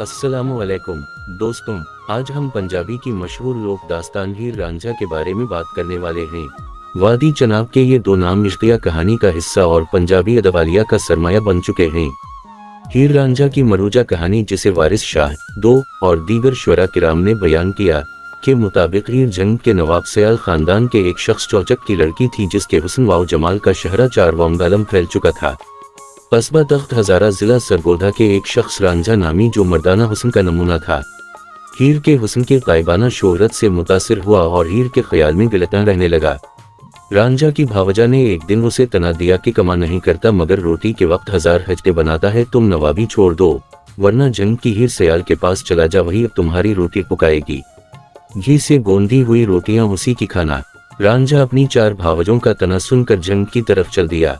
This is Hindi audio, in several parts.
अस्सलामुअलैकुम दोस्तों, आज हम पंजाबी की मशहूर लोक दास्तान हीर रांझा के बारे में बात करने वाले हैं। वादी चनाब के ये दो नाम इश्किया कहानी का हिस्सा और पंजाबी अदबालिया का सरमाया बन चुके हैं। हीर रांझा की मरूजा कहानी, जिसे वारिस शाह दो और दीगर शुरा किराम ने बयान किया, के मुताबिक हीर जंग के नवाब सयाल खानदान के एक शख्स चौचक की लड़की थी, जिसके हुस्न व जमाल का शहरा चारवांगालम फैल चुका था। कस्बा तख्त हजारा जिला सरगोधा के एक शख्स रांझा नामी, जो मर्दाना हुस्न का नमूना था, हीर के हुस्न के गायबाना शोहरत से मुतासिर हुआ और हीर के ख्याल में गिलता रहने लगा। रांझा की भावजा ने एक दिन उसे तना दिया कि कमा नहीं करता मगर रोटी के वक्त 1000 हजते बनाता है, तुम नवाबी छोड़ दो वरना जंग की हीर सयाल के पास चला जा, वही अब तुम्हारी रोटी पकाएगी। घी से गोंदी हुई रोटियां उसी की खाना। रांझा अपनी 4 भावजों का तना सुनकर जंग की तरफ चल दिया।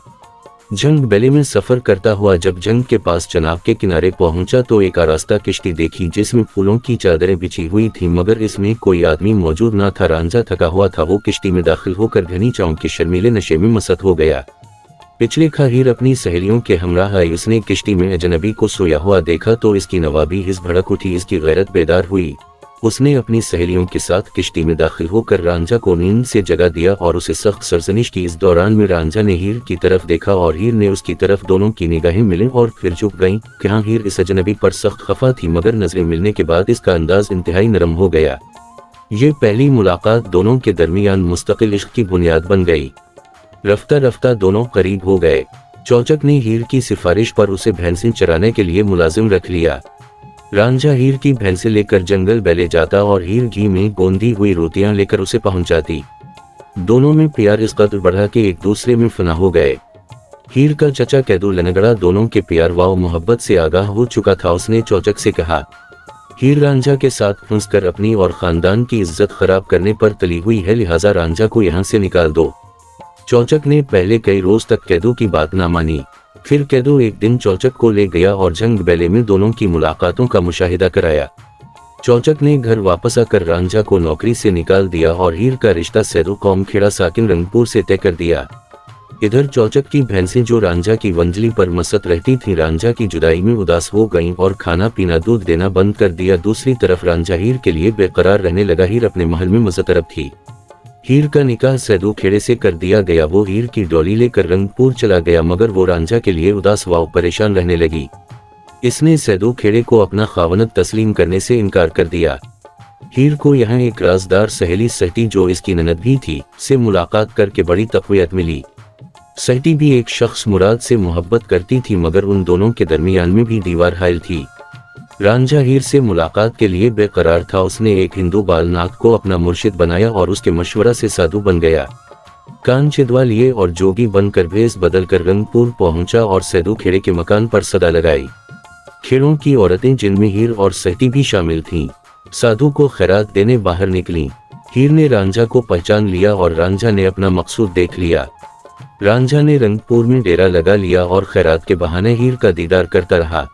जंग बेले में सफर करता हुआ जब जंग के पास चनाब के किनारे पहुंचा तो एक आरास्ता किश्ती देखी, जिसमें फूलों की चादरें बिछी हुई थी मगर इसमें कोई आदमी मौजूद न था। रांझा थका हुआ था, वो किश्ती में दाखिल होकर घनी चाँव के शर्मीले नशे में मस्त हो गया। पिछले खा हीर अपनी सहेलियों के हमराह आई। उसने किश्ती में अजनबी को सोया हुआ देखा तो इसकी नवाबी हिस भड़क उठी, इसकी गैरत बेदार हुई। उसने अपनी सहेलियों के साथ किश्ती में दाखिल होकर रांझा को नींद से जगा दिया और उसे सख्त सरजनिश की। इस दौरान में रांझा ने हीर की तरफ देखा और हीर ने उसकी तरफ। दोनों की निगाहें मिलीं और फिर झुक गईं। यहाँ हीर इस अजनबी पर सख्त खफा थी मगर नजरें मिलने के बाद इसका अंदाज इंतहाई नरम हो गया। ये पहली मुलाकात दोनों के दरमियान मुस्तकिल इश्क की बुनियाद बन गई। रफ्ता रफ्ता दोनों करीब हो गए। चौचक ने हीर की सिफारिश पर उसे भैंसें चराने के लिए मुलाजिम रख लिया। रांझा हीर की भैंसें लेकर जंगल बेले जाता और हीर घी में गोंदी हुई रोटियां लेकर उसे पहुंचाती। दोनों में प्यार इस कदर बढ़ा कि एक दूसरे में फना हो गए। हीर का चचा कैदू लनगड़ा दोनों के प्यार व मोहब्बत से आगाह हो चुका था। उसने चौचक से कहा, हीर रांझा के साथ फंसकर अपनी और खानदान की इज्जत खराब करने पर तली हुई है, लिहाजा रांझा को यहाँ से निकाल दो। चौचक ने पहले कई रोज तक कैदू की बात ना मानी। फिर कैदू एक दिन चौचक को ले गया और जंग बेले में दोनों की मुलाकातों का मुशाहिदा कराया। चौचक ने घर वापस आकर रांझा को नौकरी से निकाल दिया और हीर का रिश्ता सैदू कौम खेड़ा साकिन रंगपुर से तय कर दिया। इधर चौचक की भैंसें जो रांझा की वंजली पर मसत रहती थीं, रांझा की जुदाई में उदास हो गईं और खाना पीना दूध देना बंद कर दिया। दूसरी तरफ रांझा हीर के लिए बेकरार रहने लगा। हीर अपने महल में मज़तरब थी। हीर का निकाह सैदू खेड़े से कर दिया गया। वो हीर की डोली लेकर रंगपुर चला गया मगर वो रांझा के लिए उदास व परेशान रहने लगी। इसने सैदू खेड़े को अपना खावनत तस्लीम करने से इनकार कर दिया। हीर को यहाँ एक राजदार सहेली सहती, जो इसकी ननद भी थी, से मुलाकात करके बड़ी तक़वियत मिली। सहती भी एक शख्स मुराद से मोहब्बत करती थी मगर उन दोनों के दरमियान में भी दीवार हायल थी। रांझा हीर से मुलाकात के लिए बेकरार था। उसने एक हिंदू बालनाक को अपना मुर्शिद बनाया और उसके मशवरा से साधु बन गया। कान चिदवा लिए और जोगी बनकर भेस बदल कर रंगपुर पहुंचा और सैदू खेड़े के मकान पर सदा लगाई। खेड़ों की औरतें, जिनमें हीर और सहती भी शामिल थीं, साधु को खैरात देने बाहर निकलीं। हीर ने रांझा को पहचान लिया और रांझा ने अपना मकसूद देख लिया। रांझा ने रंगपुर में डेरा लगा लिया और खैरात के बहाने हीर का दीदार करता रहा।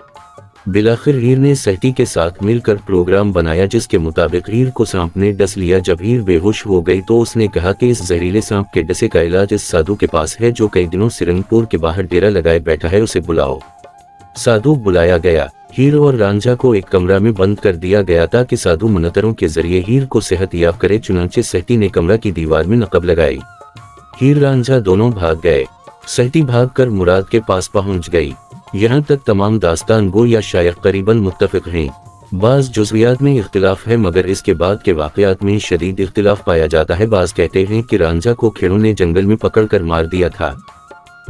बिलाखिर हीर ने सहती के साथ मिलकर प्रोग्राम बनाया, जिसके मुताबिक हीर को सांप ने डस लिया। जब हीर बेहोश हो गई तो उसने कहा कि इस जहरीले सांप के डसे का इलाज इस साधु के पास है, जो कई दिनों से रंगपुर के बाहर डेरा लगाए बैठा है, उसे बुलाओ। साधु बुलाया गया। हीर और रांझा को एक कमरा में बंद कर दिया गया ताकि साधु मुनतरों के जरिए हीर को सेहत याब करे। चुनांचे सहती ने कमरा की दीवार में नकब लगाई। हीर रांझा दोनों भाग गए। सहती भागकर मुराद के पास पहुंच गई। यहाँ तक तमाम दास्तान गो या शायर करीबन मुत्तफिक हैं। बाज़ जुज़वियात में इख्तिलाफ है मगर इसके बाद के वाक़यात में शदीद इख्तिलाफ पाया जाता है। बाज़ कहते हैं कि रांझा को खेड़ों ने जंगल में पकड़कर मार दिया था।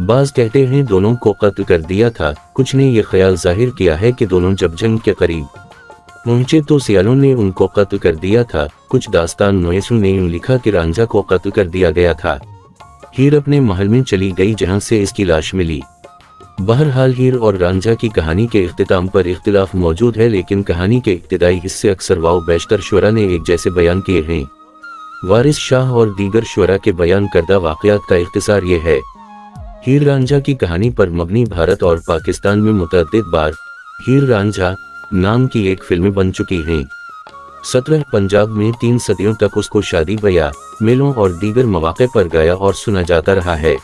बाज़ कहते हैं दोनों को कत्ल कर दिया था। कुछ ने यह ख्याल जाहिर किया है कि दोनों जब जंग के करीब पहुंचे तो सियालों ने उनको कत्ल कर दिया था। कुछ दास्तान नोयसों ने लिखा कि रांझा को कत्ल कर दिया गया था। हीर अपने महल में चली गई जहां से इसकी लाश मिली। बहरहाल हीर और रांझा की कहानी के इख्तिताम पर इख्तिलाफ मौजूद है, लेकिन कहानी के इब्तिदाई हिस्से अक्सर व बेशतर शुरा ने एक जैसे बयान किए हैं। वारिस शाह और दीगर शुरा के बयान करदा वाक़यात का इख्तिसार ये है। हीर रांझा की कहानी पर मबनी भारत और पाकिस्तान में मुतअद्दिद बार हीर रांझा नाम की एक फिल्म बन चुकी हैं। 17 पंजाब में 3 सदियों तक उसको शादी ब्याह, मेलों और दीगर मौक़े पर गाया और सुना जाता रहा है।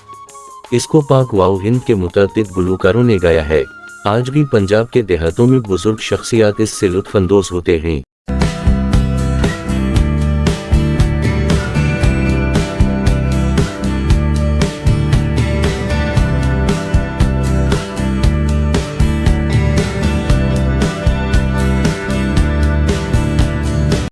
इसको पाक व हिंद के मुतअद्दिद गुलकारों ने गाया है। आज भी पंजाब के देहातों में बुजुर्ग शख्सियात इससे लुत्फानंदोज होते हैं।